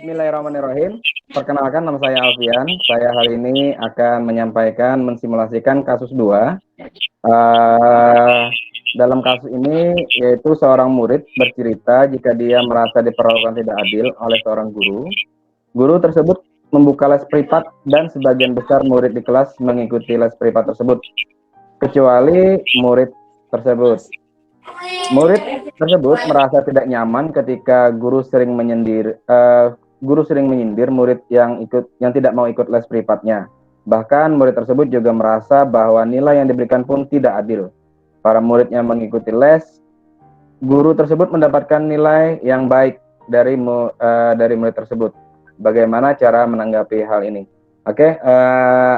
Bismillahirrahmanirrahim. Perkenalkan, nama saya Alfian. Saya hari ini akan menyampaikan mensimulasikan kasus 2. Dalam kasus ini yaitu seorang murid bercerita jika dia merasa diperlakukan tidak adil oleh seorang guru. Guru tersebut membuka les privat dan sebagian besar murid di kelas mengikuti les privat tersebut, kecuali murid tersebut. Murid tersebut merasa tidak nyaman ketika guru sering menyindir murid yang tidak mau ikut les privatnya. Bahkan murid tersebut juga merasa bahwa nilai yang diberikan pun tidak adil. Para murid yang mengikuti les, guru tersebut mendapatkan nilai yang baik dari murid tersebut. Bagaimana cara menanggapi hal ini? Oke,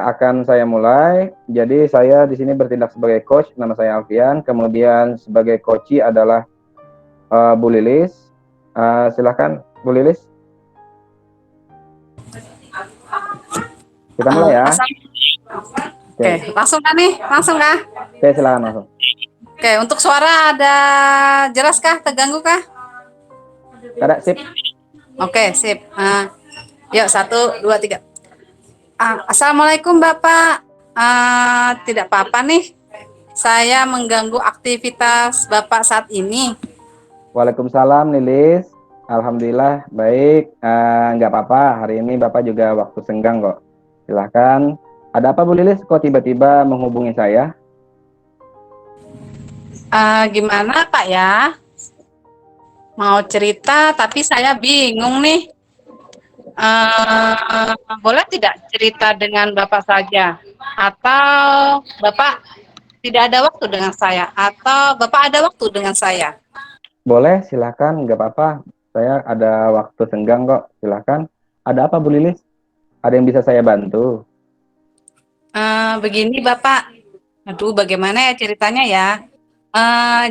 akan saya mulai. Jadi saya di sini bertindak sebagai coach, nama saya Alfian. Kemudian sebagai coachee adalah Bu Lilis. Silakan Bu Lilis. Kita mulai ya. Oke, langsung kah nih? Langsung kah? Oke, silakan langsung. Oke, untuk suara ada jelas kah? Terganggu kah? Ada, sip. Oke, sip. Yuk, 1, 2, 3. Assalamualaikum Bapak. Tidak apa-apa nih, saya mengganggu aktivitas Bapak saat ini. Waalaikumsalam Lilis. Alhamdulillah baik. Nggak apa-apa, hari ini Bapak juga waktu senggang kok. Silahkan. Ada apa Bu Lilis? Kok tiba-tiba menghubungi saya? Gimana Pak ya? Mau cerita tapi saya bingung nih. Boleh tidak cerita dengan Bapak saja? Atau Bapak tidak ada waktu dengan saya? Atau Bapak ada waktu dengan saya? Boleh, silahkan. Nggak apa-apa. Saya ada waktu senggang kok. Silahkan. Ada apa Bu Lilis? Ada yang bisa saya bantu? Begini Bapak. Aduh, bagaimana ya ceritanya ya?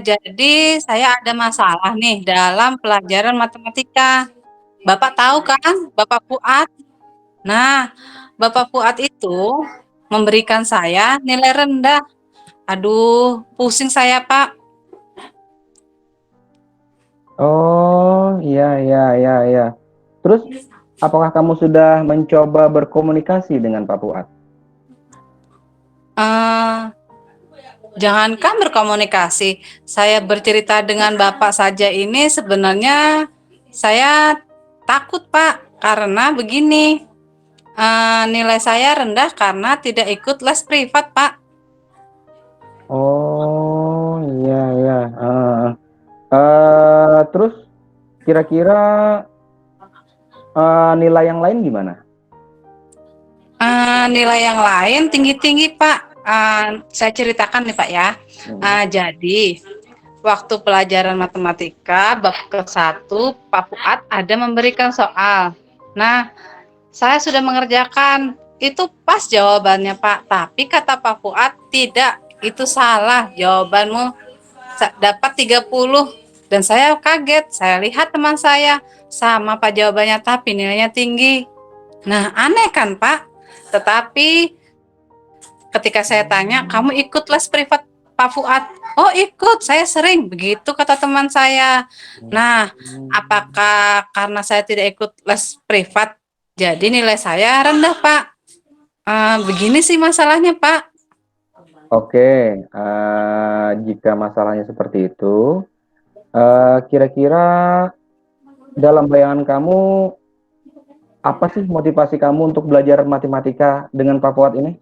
Jadi saya ada masalah nih dalam pelajaran matematika. Bapak tahu kan, Bapak Fuad? Nah, Bapak Fuad itu memberikan saya nilai rendah. Aduh, pusing saya, Pak. Oh, iya, iya, iya, iya. Terus, apakah kamu sudah mencoba berkomunikasi dengan Pak Fuad? Jangankan berkomunikasi, saya bercerita dengan Bapak saja ini sebenarnya saya takut, Pak. Karena begini, nilai saya rendah karena tidak ikut les privat, Pak. Oh, iya, iya. Terus, kira-kira nilai yang lain gimana? Nilai yang lain tinggi-tinggi, Pak. Saya ceritakan nih, Pak ya. Jadi, waktu pelajaran matematika bab ke-1, Pak Fuad ada memberikan soal. Nah, saya sudah mengerjakan. Itu pas jawabannya, Pak. Tapi kata Pak Fuad, tidak, itu salah. Jawabanmu dapat 30. Dan saya kaget. Saya lihat teman saya sama Pak jawabannya, tapi nilainya tinggi. Nah, aneh kan, Pak? Tetapi ketika saya tanya, kamu ikut les privat Pak Fuad? Oh ikut, saya sering, begitu kata teman saya. Nah, apakah karena saya tidak ikut les privat, jadi nilai saya rendah Pak? Begini sih masalahnya Pak. Oke, jika masalahnya seperti itu, kira-kira dalam bayangan kamu, apa sih motivasi kamu untuk belajar matematika dengan Pak Fuad ini?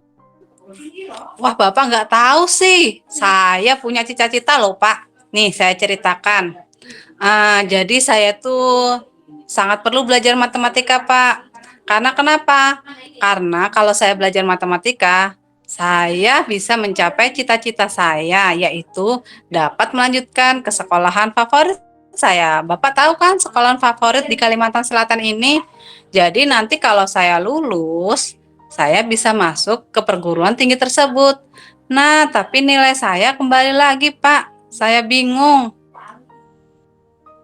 Wah Bapak nggak tahu sih, saya punya cita-cita loh Pak. Nih saya ceritakan. Jadi saya tuh sangat perlu belajar matematika Pak. Karena kenapa? Karena kalau saya belajar matematika, saya bisa mencapai cita-cita saya, yaitu dapat melanjutkan ke sekolahan favorit saya. Bapak tahu kan sekolahan favorit di Kalimantan Selatan ini? Jadi nanti kalau saya lulus, saya bisa masuk ke perguruan tinggi tersebut. Nah, tapi nilai saya kembali lagi, Pak. Saya bingung.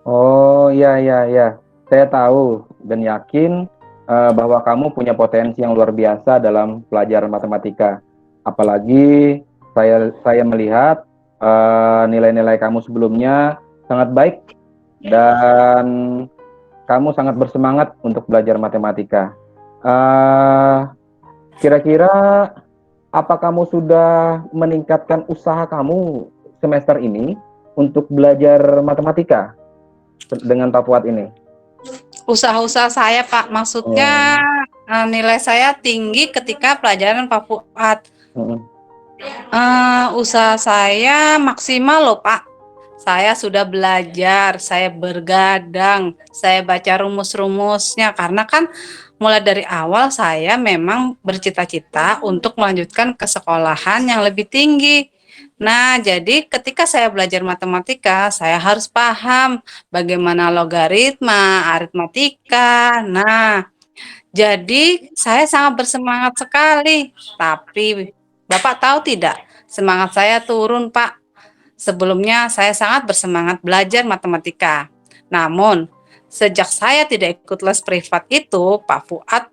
Oh, iya, iya, iya. Saya tahu dan yakin bahwa kamu punya potensi yang luar biasa dalam pelajaran matematika. Apalagi saya melihat nilai-nilai kamu sebelumnya sangat baik dan kamu sangat bersemangat untuk belajar matematika. Eh, Kira-kira apa kamu sudah meningkatkan usaha kamu semester ini untuk belajar matematika dengan Pak Fuad ini? Usaha-usaha saya, Pak, maksudnya Oh, nilai saya tinggi ketika pelajaran Pak Fuad. mm, Usaha saya maksimal loh, Pak. Saya sudah belajar, saya bergadang, saya baca rumus-rumusnya karena kan mulai dari awal saya memang bercita-cita untuk melanjutkan ke sekolahan yang lebih tinggi. Nah, jadi ketika saya belajar matematika, saya harus paham bagaimana logaritma, aritmatika. Nah, jadi saya sangat bersemangat sekali. Tapi Bapak tahu tidak, semangat saya turun, Pak. Sebelumnya saya sangat bersemangat belajar matematika. Namun, sejak saya tidak ikut les privat itu, Pak Fuad,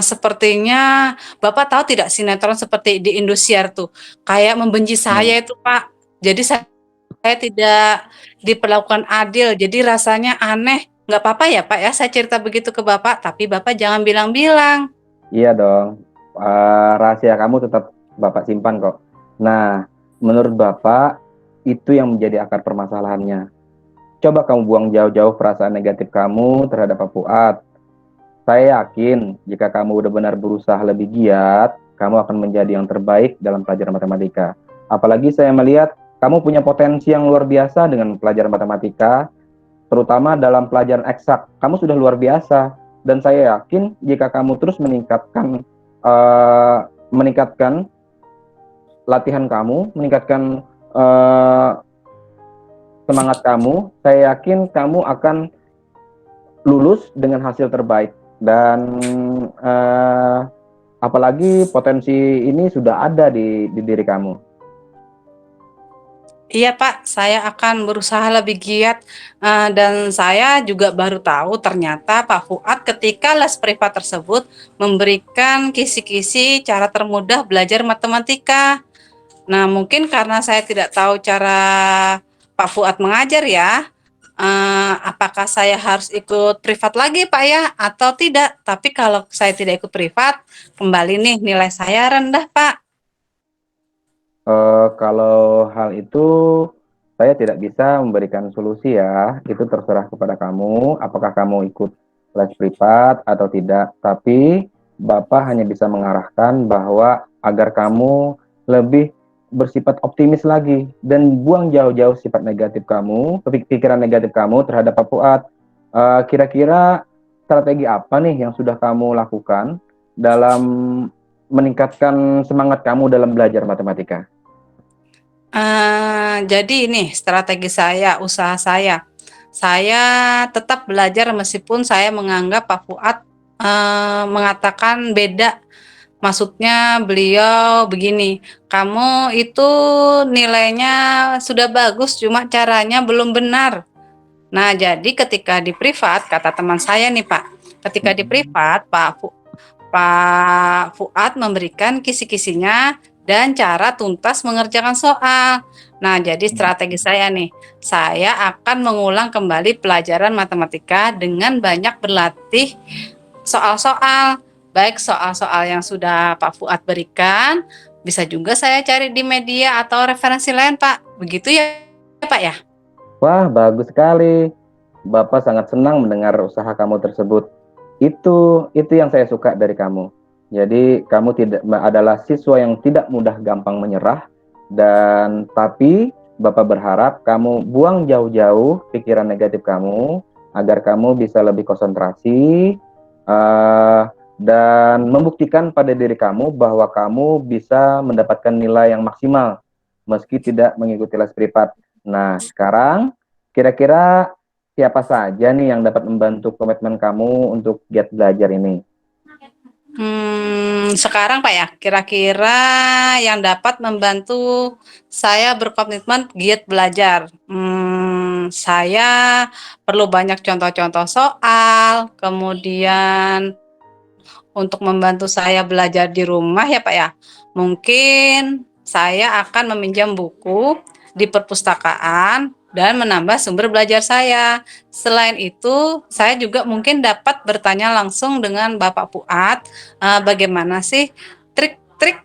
sepertinya Bapak tahu tidak sinetron seperti di Indosiar tuh, kayak membenci mm. saya itu, Pak. Jadi saya tidak diperlakukan adil, jadi rasanya aneh. Nggak apa-apa ya, Pak ya, saya cerita begitu ke Bapak, tapi Bapak jangan bilang-bilang. Iya dong. Rahasia kamu tetap Bapak simpan kok. Nah, menurut Bapak, itu yang menjadi akar permasalahannya. Coba kamu buang jauh-jauh perasaan negatif kamu terhadap Pak Fuad. Saya yakin jika kamu benar-benar berusaha lebih giat, kamu akan menjadi yang terbaik dalam pelajaran matematika. Apalagi saya melihat kamu punya potensi yang luar biasa dengan pelajaran matematika, terutama dalam pelajaran eksak. Kamu sudah luar biasa, dan saya yakin jika kamu terus meningkatkan latihan kamu, meningkatkan uh, semangat kamu, saya yakin kamu akan lulus dengan hasil terbaik. Dan apalagi potensi ini sudah ada di diri kamu. Iya Pak, saya akan berusaha lebih giat dan saya juga baru tahu ternyata Pak Fuad ketika les privat tersebut memberikan kisi-kisi cara termudah belajar matematika. Nah, mungkin karena saya tidak tahu cara Pak Fuad mengajar ya, apakah saya harus ikut privat lagi Pak ya atau tidak? Tapi kalau saya tidak ikut privat, kembali nih nilai saya rendah Pak. Kalau hal itu saya tidak bisa memberikan solusi ya. Itu terserah kepada kamu, apakah kamu ikut les privat atau tidak. Tapi Bapak hanya bisa mengarahkan bahwa agar kamu lebih bersifat optimis lagi dan buang jauh-jauh sifat negatif kamu, pikiran negatif kamu terhadap Pak Fuad. Kira-kira strategi apa nih yang sudah kamu lakukan dalam meningkatkan semangat kamu dalam belajar matematika? Jadi ini strategi saya, usaha saya. Saya tetap belajar meskipun saya menganggap Pak Fuad mengatakan beda. Maksudnya beliau begini, kamu itu nilainya sudah bagus, cuma caranya belum benar. Nah, jadi ketika di privat, kata teman saya nih Pak, ketika di privat, Pak Fuad memberikan kisi-kisinya dan cara tuntas mengerjakan soal. Nah, jadi strategi saya nih, saya akan mengulang kembali pelajaran matematika dengan banyak berlatih soal-soal, baik soal-soal yang sudah Pak Fuad berikan, bisa juga saya cari di media atau referensi lain, Pak. Begitu ya, Pak ya? Wah, bagus sekali. Bapak sangat senang mendengar usaha kamu tersebut. Itu yang saya suka dari kamu. Jadi, kamu tidak adalah siswa yang tidak mudah gampang menyerah, dan tapi Bapak berharap kamu buang jauh-jauh pikiran negatif kamu agar kamu bisa lebih konsentrasi uh, dan membuktikan pada diri kamu bahwa kamu bisa mendapatkan nilai yang maksimal meski tidak mengikuti les privat. Nah, sekarang kira-kira siapa saja nih yang dapat membantu komitmen kamu untuk giat belajar ini? Sekarang Pak ya, kira-kira yang dapat membantu saya berkomitmen giat belajar. Saya perlu banyak contoh-contoh soal, kemudian untuk membantu saya belajar di rumah ya Pak ya. Mungkin saya akan meminjam buku di perpustakaan dan menambah sumber belajar saya. Selain itu, saya juga mungkin dapat bertanya langsung dengan Bapak Fuad, bagaimana sih trik-trik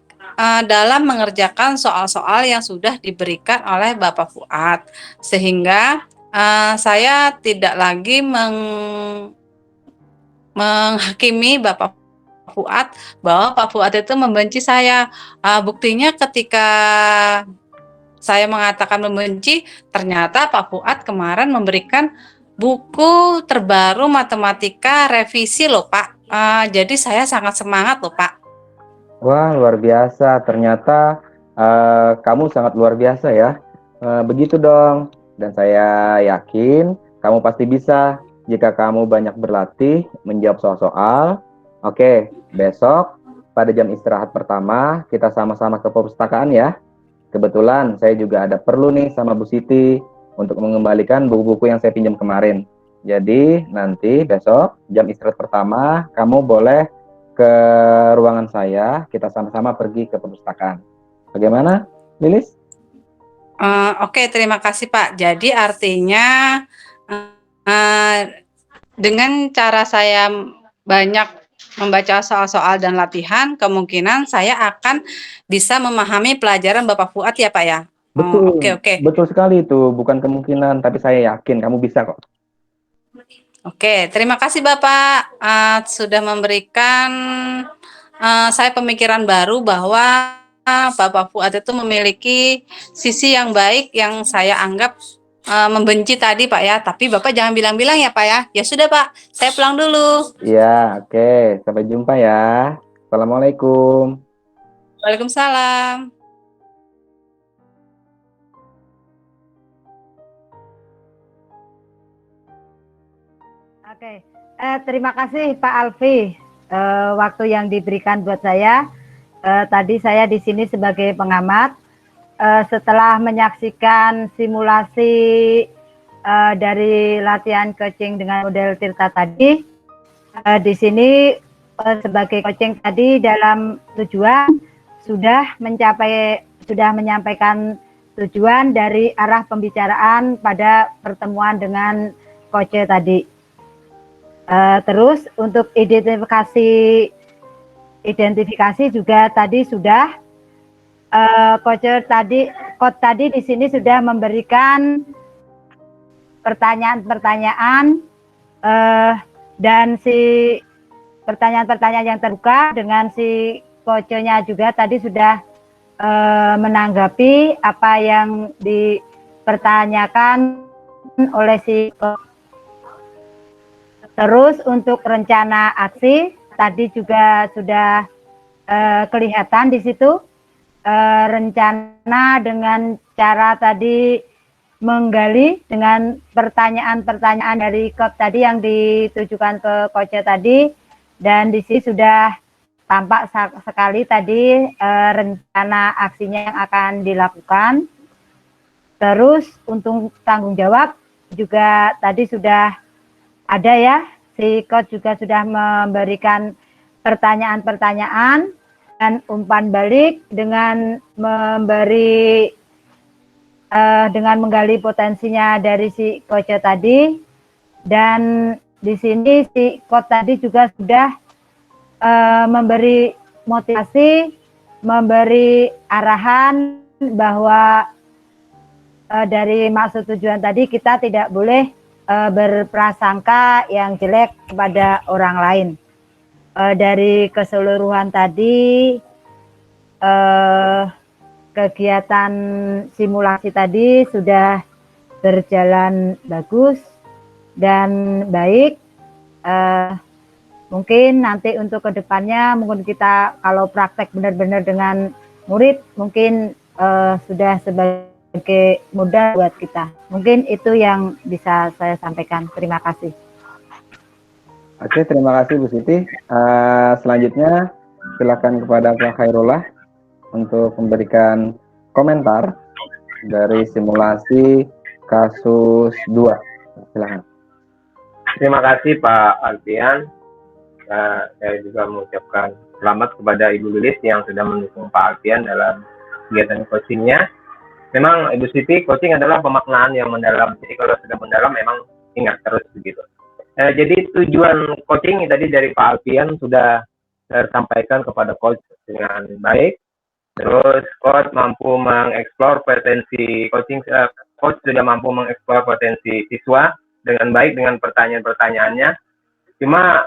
dalam mengerjakan soal-soal yang sudah diberikan oleh Bapak Fuad, sehingga saya tidak lagi menghakimi Bapak Fuad bahwa Pak Fuad itu membenci saya. Buktinya ketika saya mengatakan membenci, ternyata Pak Fuad kemarin memberikan buku terbaru matematika revisi loh Pak. Jadi saya sangat semangat loh Pak. Wah, luar biasa. Ternyata kamu sangat luar biasa ya. Begitu dong. Dan saya yakin kamu pasti bisa jika kamu banyak berlatih menjawab soal-soal. Oke, besok pada jam istirahat pertama kita sama-sama ke perpustakaan ya. Kebetulan saya juga ada perlu nih sama Bu Siti untuk mengembalikan buku-buku yang saya pinjam kemarin. Jadi nanti besok jam istirahat pertama kamu boleh ke ruangan saya, kita sama-sama pergi ke perpustakaan. Bagaimana, Lilis? Oke, terima kasih Pak. Jadi artinya uh, dengan cara saya banyak membaca soal-soal dan latihan, kemungkinan saya akan bisa memahami pelajaran Bapak Fuad ya Pak ya. Betul, Oke. betul sekali itu. Bukan kemungkinan, tapi saya yakin kamu bisa kok. Oke, terima kasih Bapak sudah memberikan saya pemikiran baru bahwa Bapak Fuad itu memiliki sisi yang baik yang saya anggap membenci tadi Pak ya. Tapi Bapak jangan bilang-bilang ya Pak ya. Ya sudah Pak, saya pulang dulu. Iya, oke. Sampai jumpa ya. Assalamualaikum. Waalaikumsalam. Oke, terima kasih Pak Alfi. Waktu yang diberikan buat saya. Tadi saya di sini sebagai pengamat. Setelah menyaksikan simulasi dari latihan coaching dengan model Tirta tadi, di sini sebagai coaching tadi dalam tujuan sudah menyampaikan tujuan dari arah pembicaraan pada pertemuan dengan coach tadi. Terus untuk identifikasi juga tadi sudah coach tadi di sini sudah memberikan pertanyaan-pertanyaan dan si pertanyaan-pertanyaan yang terbuka dengan si coachnya juga tadi sudah menanggapi apa yang dipertanyakan oleh si coach. Terus untuk rencana aksi tadi juga sudah kelihatan di situ rencana dengan cara tadi menggali dengan pertanyaan-pertanyaan dari coach tadi yang ditujukan ke coach tadi, dan di sini sudah tampak sekali tadi rencana aksinya yang akan dilakukan. Terus untuk tanggung jawab juga tadi sudah ada ya, si coach juga sudah memberikan pertanyaan-pertanyaan dan umpan balik dengan dengan menggali potensinya dari si coach tadi. Dan di sini si coach tadi juga sudah memberi motivasi, memberi arahan bahwa dari maksud tujuan tadi kita tidak boleh berprasangka yang jelek kepada orang lain. Dari keseluruhan tadi kegiatan simulasi tadi sudah berjalan bagus dan baik. Mungkin nanti untuk kedepannya mungkin kita kalau praktek benar-benar dengan murid mungkin sudah sebagai modal buat kita. Mungkin itu yang bisa saya sampaikan. Terima kasih. Oke, terima kasih Bu Siti. Selanjutnya silakan kepada Pak Khairullah untuk memberikan komentar dari simulasi kasus 2. Silakan. Terima kasih Pak Alfian. Saya juga mengucapkan selamat kepada Ibu Lilis yang sudah mendukung Pak Alfian dalam kegiatan coachingnya. memang Ibu Siti, coaching adalah pemaknaan yang mendalam. Jadi kalau sudah mendalam memang ingat terus begitu. Jadi tujuan coaching tadi dari Pak Alfian sudah tersampaikan kepada coach dengan baik. Terus coach mampu mengeksplor potensi coaching, coach sudah mampu mengeksplor potensi siswa dengan baik dengan pertanyaan-pertanyaannya. Cuma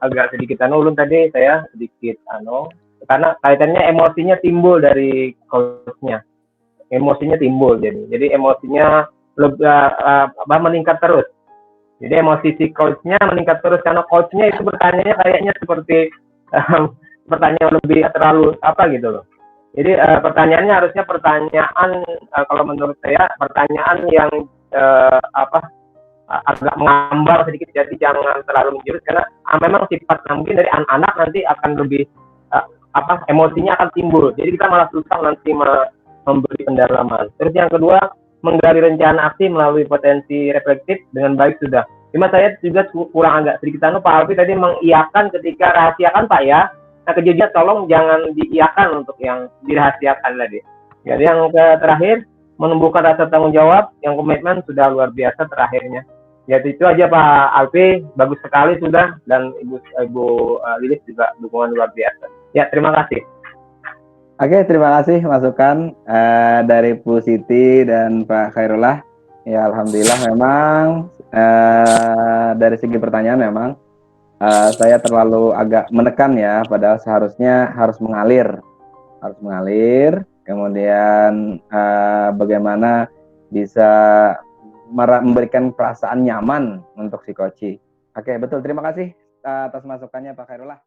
agak sedikit ulun tadi saya sedikit karena kaitannya emosinya timbul dari coachnya, emosinya timbul jadi emosinya lebih meningkat terus. Jadi emosi si coachnya meningkat terus karena coachnya itu bertanya kayaknya seperti pertanyaan lebih terlalu apa gitu loh. Jadi pertanyaannya harusnya pertanyaan kalau menurut saya pertanyaan yang agak mengambang sedikit, jadi jangan terlalu menjurus karena memang sifat mungkin dari anak-anak nanti akan lebih emosinya akan timbul. Jadi kita malah susah nanti memberi pendalaman. Terus yang kedua, menggali rencana aksi melalui potensi reflektif dengan baik sudah. Cuma saya juga kurang agak sedikit Pak Alfi tadi mengiyakan ketika rahasiakan Pak ya. Nah kejujuran tolong jangan diiyakan untuk yang dirahasiakan tadi. Jadi yang terakhir, menumbuhkan rasa tanggung jawab, yang komitmen sudah luar biasa terakhirnya. Ya itu aja Pak Alfi, bagus sekali sudah, dan Ibu Lilis juga dukungan luar biasa. Ya terima kasih. Oke, terima kasih masukan dari Bu Siti dan Pak Khairullah. Ya alhamdulillah memang dari segi pertanyaan memang saya terlalu agak menekan ya, padahal seharusnya harus mengalir. Kemudian bagaimana bisa memberikan perasaan nyaman untuk si coach. Oke, betul. Terima kasih atas masukannya Pak Khairullah.